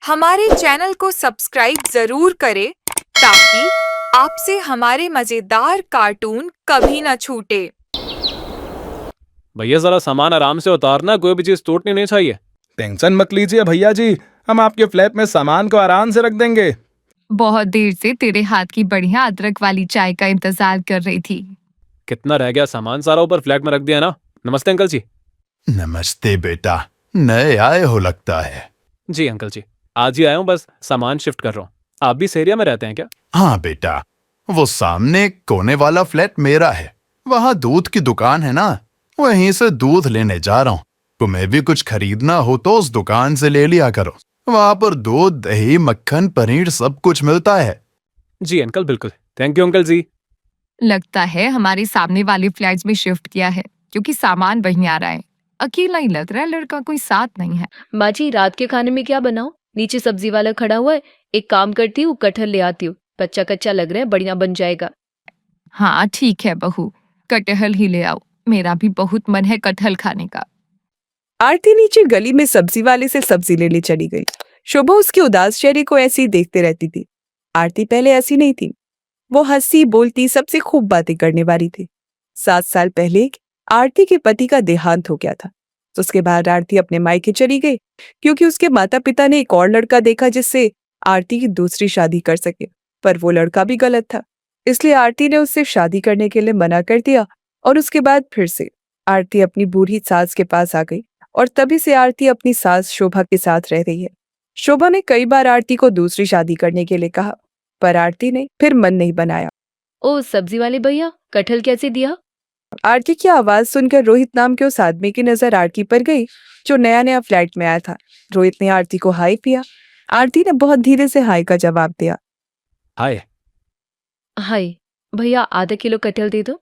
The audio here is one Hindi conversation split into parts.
हमारे चैनल को सब्सक्राइब जरूर करें ताकि आपसे हमारे मजेदार कार्टून कभी न छूटे। भैया जरा सामान आराम से उतारना, कोई भी चीज टूटनी नहीं चाहिए। टेंशन मत लीजिए भैया जी, हम आपके फ्लैट में सामान को आराम से रख देंगे। बहुत देर से तेरे हाथ की बढ़िया अदरक वाली चाय का इंतजार कर रही थी। कितना रह गया सामान? सारा ऊपर फ्लैट में रख दिया ना। नमस्ते अंकल जी। नमस्ते बेटा, नए आए हो लगता है। जी अंकल जी, आज ही आया हूँ, बस सामान शिफ्ट कर रहा हूँ। आप भी इस एरिया में रहते हैं क्या? हाँ बेटा, वो सामने कोने वाला फ्लैट मेरा है। वहाँ दूध की दुकान है ना, वहीं से दूध लेने जा रहा हूँ। तुम्हें भी कुछ खरीदना हो तो उस दुकान से ले लिया करो। वहाँ पर दूध, दही, मक्खन, पनीर सब कुछ मिलता है। जी अंकल, बिल्कुल। थैंक यू अंकल जी। लगता है हमारे सामने वाले फ्लैट्स में शिफ्ट किया है क्योंकि सामान वहीं आ रहा है। अकेला ही लग रहा है, लड़का कोई साथ नहीं है। माँ जी, रात के खाने में क्या बनाऊं? नीचे सब्जी वाला खड़ा हुआ है। एक काम करती हूँ, कटहल ले आती हूँ। कच्चा कच्चा लग रहा है, बढ़िया बन जाएगा। हाँ ठीक है बहू, कटहल ही ले आओ। मेरा भी बहुत मन है कटहल खाने का। आरती नीचे गली में सब्जी वाले से सब्जी लेने चली गई। शोभा उसके उदास चेहरे को ऐसे ही देखते रहती थी। आरती पहले ऐसी नहीं थी। वो हंसी बोलती, सबसे खूब बातें करने वाली थी। 7 साल पहले आरती के पति का देहांत हो गया था। तो उसके बाद आरती अपने मायके चली गई क्योंकि उसके माता पिता ने एक और लड़का देखा जिससे आरती की दूसरी शादी कर सके, पर वो लड़का भी गलत था। इसलिए आरती ने उससे शादी करने के लिए मना कर दिया और उसके बाद फिर से आरती अपनी बूढ़ी सास के पास आ गई और तभी से आरती अपनी सास शोभा के साथ रह रही है। शोभा ने कई बार आरती को दूसरी शादी करने के लिए कहा, पर आरती ने फिर मन नहीं बनाया। ओ सब्जी वाले भैया, कटहल कैसे दिया? आरती की आवाज सुनकर रोहित नाम के उस आदमी की नजर आरती पर गई जो नया नया फ्लैट में आया था। रोहित ने आरती को हाय किया। आरती ने बहुत धीरे से हाय का जवाब दिया। हाय। हाय भैया, आधा किलो कटहल दे दो।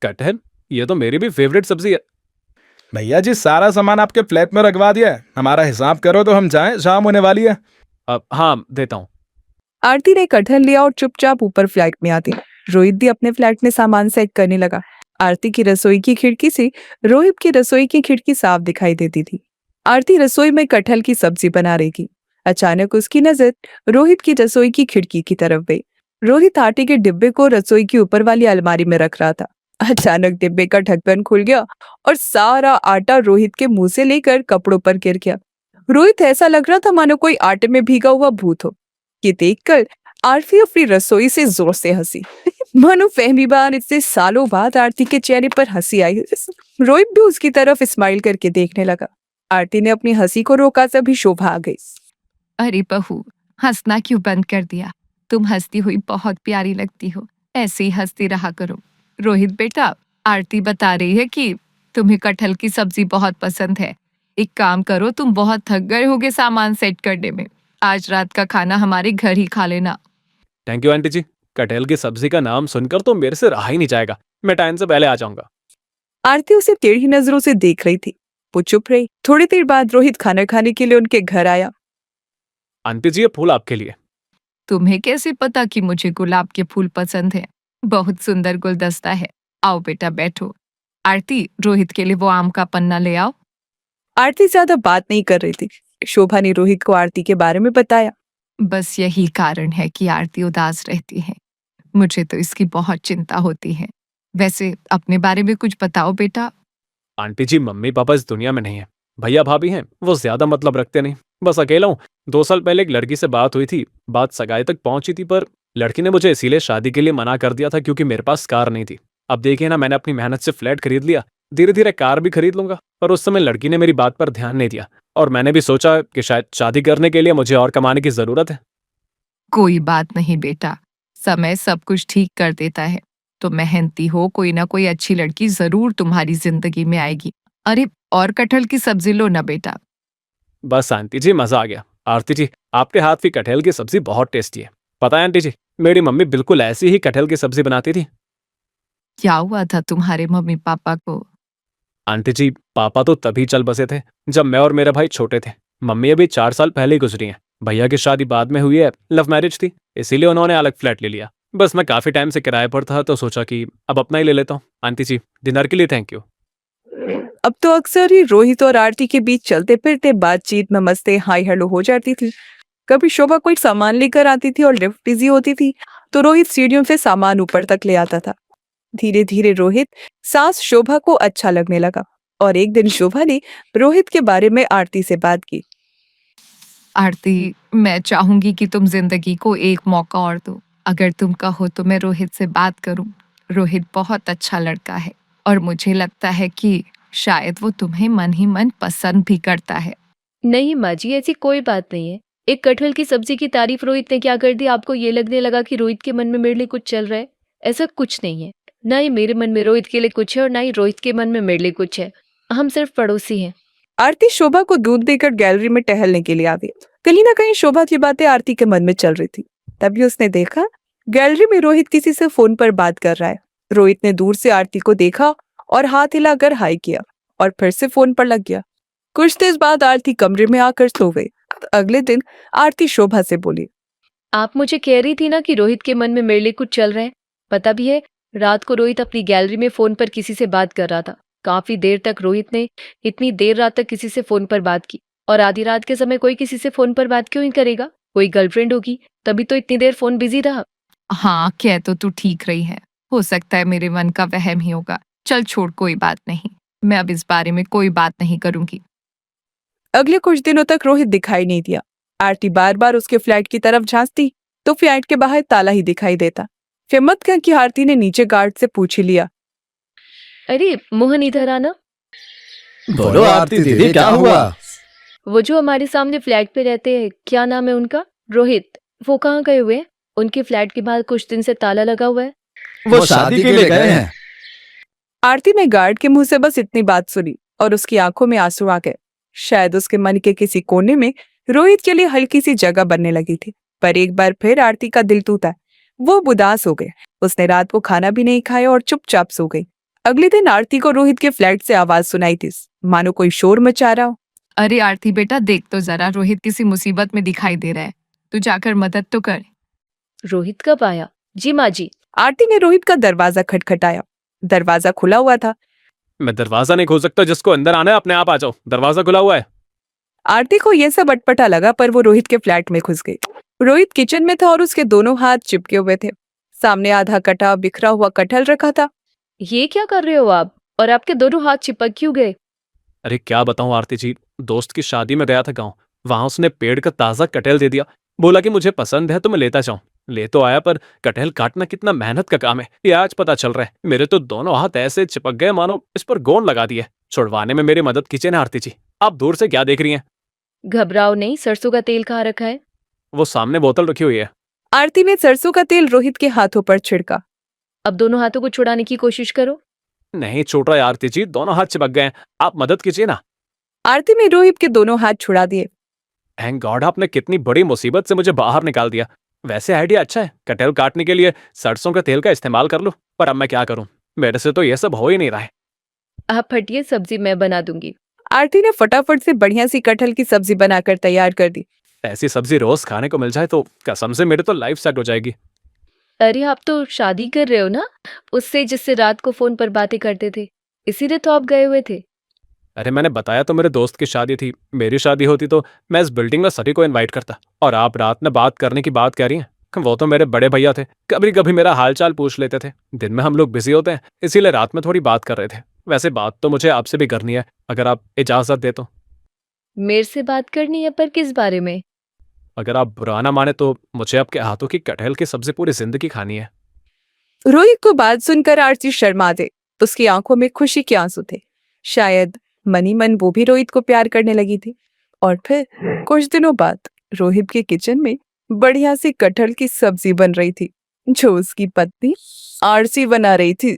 कटहल? ये तो मेरी भी फेवरेट सब्जी है। भैया जी, सारा सामान आपके फ्लैट में रखवा दिया है। हमारा हिसाब करो तो हम जाएं, शाम होने वाली है। हाँ देता हूँ। आरती ने कटहल लिया और चुपचाप ऊपर फ्लैट में आती। रोहित भी अपने फ्लैट में सामान सेट करने लगा। आरती की रसोई की खिड़की से रोहित की रसोई की खिड़की साफ दिखाई देती थी। आरती रसोई में कटहल की सब्जी बना रही थी। अचानक उसकी नजर रोहित की रसोई की खिड़की की तरफ गई। रोहित आटे के डिब्बे को रसोई की ऊपर वाली अलमारी में रख रहा था। अचानक डिब्बे का ढक्कन खुल गया और सारा आटा रोहित के मुंह से लेकर कपड़ों पर गिर गया। रोहित ऐसा लग रहा था मानो कोई आटे में भीगा हुआ भूत हो। ये देखकर आरती अपनी रसोई से जोर से हंसी। मानो पहली बार इतने सालों बाद आरती के चेहरे पर हंसी आई। रोहित भी उसकी तरफ स्माइल करके देखने लगा। आरती ने अपनी हंसी को रोका तभी शोभा आ गई। अरे बहू, हंसना क्यों बंद कर दिया? तुम हंसती हुई बहुत प्यारी लगती हो, ऐसे ही हंसती रहा करो। रोहित बेटा, आरती बता रही है कि तुम्हें कटहल की सब्जी बहुत पसंद है। एक काम करो, तुम बहुत थक गए होगे सामान सेट करने में। आज रात का खाना हमारे घर ही खा लेना। थैंक यू आंटी जी। कटहल की सब्जी का नाम सुनकर तो मेरे से रहा ही नहीं जाएगा। मैं टाइम से पहले आ जाऊंगा। आरती उसे टेढ़ी नजरों से देख रही थी। वो चुप रही। थोड़ी देर बाद रोहित खाना खाने के लिए उनके घर आया। आंटी जी, ये फूल आपके लिए। तुम्हें कैसे पता कि मुझे गुलाब के फूल पसंद है? बहुत सुंदर गुलदस्ता है। आओ बेटा बैठो। आरती, रोहित के लिए वो आम का पन्ना ले आओ। आरती ज्यादा बात नहीं कर रही थी। शोभा ने रोहित को आरती के बारे में बताया। बस यही कारण है कि आरती उदास रहती है। मुझे तो इसकी बहुत चिंता होती है। वैसे अपने बारे में कुछ बताओ बेटा। आंटी जी, मम्मी पापा इस दुनिया में नहीं है। भैया भाभी हैं, वो ज्यादा मतलब रखते नहीं। बस अकेला हूँ। 2 साल पहले एक लड़की से बात हुई थी। बात सगाई तक पहुंची थी, पर लड़की ने मुझे इसीलिए शादी के लिए मना कर दिया था क्योंकि मेरे पास कार नहीं थी। अब देखिए ना, मैंने अपनी मेहनत से फ्लैट खरीद लिया। धीरे धीरे कार भी खरीद लूंगा। पर उस समय लड़की ने मेरी बात पर ध्यान नहीं दिया और मैंने भी सोचा कि शायद शादी करने के लिए मुझे और कमाने की जरूरत है। कोई बात नहीं बेटा, समय सब कुछ ठीक कर देता है। तो मेहनती हो, कोई ना कोई अच्छी लड़की जरूर तुम्हारी जिंदगी में आएगी। अरे और कटहल की सब्जी लो ना बेटा। बस आंटी जी, मजा आ गया। आरती जी, आपके हाथ की कटहल की सब्जी बहुत टेस्टी है। पता है आंटी जी, मेरी मम्मी बिल्कुल ऐसी ही कटहल की सब्जी बनाती थी। क्या हुआ था तुम्हारे मम्मी पापा को? आंटी जी, पापा तो तभी चल बसे थे जब मैं और मेरा भाई छोटे थे। मम्मी अभी 4 साल पहले ही गुजरी हैं। भैया की शादी बाद में हुई है, लव मैरिज थी, इसीलिए उन्होंने अलग फ्लैट ले लिया। बस मैं काफी टाइम से किराए पर था तो सोचा कि अब अपना ही ले लेता हूँ। आंटी जी, डिनर के लिए थैंक यू। अब तो अक्सर ही रोहित और आरती के बीच चलते फिरते बातचीत में मस्ते हाई हेलो हो जाती थी। कभी शोभा कोई सामान लेकर आती थी और लिफ्ट बिजी होती थी तो रोहित सीढ़ियों से सामान ऊपर तक ले आता था। धीरे धीरे रोहित सास शोभा को अच्छा लगने लगा और एक दिन शोभा ने रोहित के बारे में आरती से बात की। आरती, मैं चाहूंगी कि तुम जिंदगी को एक मौका और दो। अगर तुम कहो तो मैं रोहित से बात करूं। रोहित बहुत अच्छा लड़का है और मुझे लगता है कि शायद वो तुम्हें मन ही मन पसंद भी करता है। नहीं माँ जी, ऐसी कोई बात नहीं है। एक कटहल की सब्जी की तारीफ रोहित ने क्या कर दी, आपको ये लगने लगा कि रोहित के मन में मेरे लिए कुछ चल रहा है? ऐसा कुछ नहीं है। ना ही मेरे मन में रोहित के लिए कुछ है और ना ही रोहित के मन में मेरे लिए कुछ है। हम सिर्फ पड़ोसी हैं। आरती शोभा को दूध देकर गैलरी में टहलने के लिए आ गई। कहीं ना कहीं शोभा की बातें आरती के मन में चल रही थी। तभी उसने देखा गैलरी में रोहित किसी से फोन पर बात कर रहा है। रोहित ने दूर से आरती को देखा और हाथ हिलाकर हाई किया और फिर से फोन पर लग गया। कुछ देर बाद आरती कमरे में आकर सो गई। अगले दिन आरती शोभा से बोली, आप मुझे कह रही थी ना कि रोहित के मन में मेरे लिए कुछ चल रहा है। पता भी है, रात को रोहित अपनी गैलरी में फोन पर किसी से बात कर रहा था। काफी देर तक रोहित ने इतनी देर रात तक किसी से फोन पर बात की। और आधी रात के समय कोई किसी से फोन पर बात क्यों ही करेगा? कोई गर्लफ्रेंड होगी, तभी तो इतनी देर फोन बिजी रहा। हाँ, कह तो तू ठीक रही है। हो सकता है मेरे मन का वहम ही होगा। चल छोड़, कोई बात नहीं। मैं अब इस बारे में कोई बात नहीं करूंगी। अगले कुछ दिनों तक रोहित दिखाई नहीं दिया। आरती बार बार उसके फ्लैट की तरफ झांकती तो फ्लैट के बाहर ताला ही दिखाई देता। हिम्मत करके आरती ने नीचे गार्ड से पूछ ही लिया, अरे मोहन, इधर आना। बोलो आरती दीदी, क्या हुआ? वो जो हमारे सामने फ्लैट पे रहते हैं, क्या नाम है उनका? रोहित। वो कहाँ गए हुए हैं? उनके फ्लैट के बाहर कुछ दिन से ताला लगा हुआ है। वो शादी के लिए गए हैं। आरती ने गार्ड के मुंह से बस इतनी बात सुनी और उसकी आंखों में आंसू आ गए। शायद उसके मन के किसी कोने में रोहित के लिए हल्की सी जगह बनने लगी थी। पर एक बार फिर आरती का दिल टूटा। वो उदास हो गए। उसने रात को खाना भी नहीं खाया और चुपचाप सो गई। अगले दिन आरती को रोहित के फ्लैट से आवाज सुनाई थी, मानो कोई शोर मचा रहा हो। अरे आरती बेटा, देख तो जरा, रोहित किसी मुसीबत में दिखाई दे रहा है। तू जाकर मदद तो कर। रोहित कब आया? जी माँ जी। आरती ने रोहित का दरवाजा खटखटाया। दरवाजा खुला हुआ था। मैं दरवाजा नहीं खोल सकता, जिसको अंदर आना है अपने आप आ जाओ, दरवाजा खुला हुआ है। आरती को यह सब अटपटा लगा, पर वो रोहित के फ्लैट में घुस गई। रोहित किचन में था और उसके दोनों हाथ चिपके हुए थे। सामने आधा कटा बिखरा हुआ कटहल रखा था। ये क्या कर रहे हो आप? और आपके दोनों हाथ चिपक क्यों गए? अरे क्या बताऊं आरती जी, दोस्त की शादी में गया था गाँव। वहां उसने पेड़ का ताजा कटहल दे दिया। बोला कि मुझे पसंद है तो मैं लेता जाऊं। ले तो आया, पर कटहल काटना कितना मेहनत का काम है ये आज पता चल रहा है। मेरे तो दोनों हाथ ऐसे चिपक गए मानो इस पर गोंद लगा दिए। छुड़वाने में मेरी मदद कीजिए ना आरती जी। आप दूर से क्या देख रही हैं? घबराओ नहीं, सरसों का तेल कहाँ रखा है? वो सामने बोतल रखी हुई है। आरती ने सरसों का तेल रोहित के हाथों पर छिड़का। अब दोनों हाथों को छुड़ाने की कोशिश करो। नहीं छूट रहा है आरती जी, दोनों हाथ चिपक गए हैं। आप मदद कीजिए ना। आरती ने रोहित के दोनों हाथ छुड़ा दिए। थैंक गॉड, आपने कितनी बड़ी मुसीबत से मुझे बाहर निकाल दिया। वैसे आइडिया अच्छा है, कटहल काटने के लिए सरसों का तेल का इस्तेमाल कर लूं। पर अब मैं क्या करूं, मेरे से तो ये सब हो ही नहीं रहा है। आप हटिए, सब्जी मैं बना दूंगी। आरती ने फटाफट से बढ़िया सी कटहल की सब्जी बनाकर तैयार कर दी। ऐसी सब्जी रोज खाने को मिल जाए तो कसम से मेरे तो लाइफ सेट हो जाएगी। अरे आप तो शादी कर रहे हो ना, उससे जिससे रात को फोन पर बातें करते थे, इसीलिए तो आप गए हुए थे। अरे मैंने बताया तो मेरे दोस्त की शादी थी। मेरी शादी होती तो मैं इस बिल्डिंग में सभी को इनवाइट करता। और आप रात में बात करने की बात कह रही हैं। वो तो मेरे बड़े भैया थे, कभी कभी मेरा हालचाल पूछ लेते थे। दिन में हम लोग बिजी होते हैं, इसीलिए रात में थोड़ी बात कर रहे थे। वैसे बात तो मुझे आपसे भी करनी है, अगर आप इजाजत दे तो। मेरे से बात करनी है, पर किस बारे में? अगर आप बुरा ना माने तो मुझे आपके हाथों की कटहल की सब्जी पूरी जिंदगी खानी है। रोहित को बात सुनकर आरती शर्मा गई। उसकी आंखों में खुशी के आंसू थे। शायद मन ही मन वो भी रोहित को प्यार करने लगी थी। और फिर कुछ दिनों बाद रोहित के किचन में बढ़िया सी कटहल की सब्जी बन रही थी, जो उसकी पत्नी आरती बना रही थी।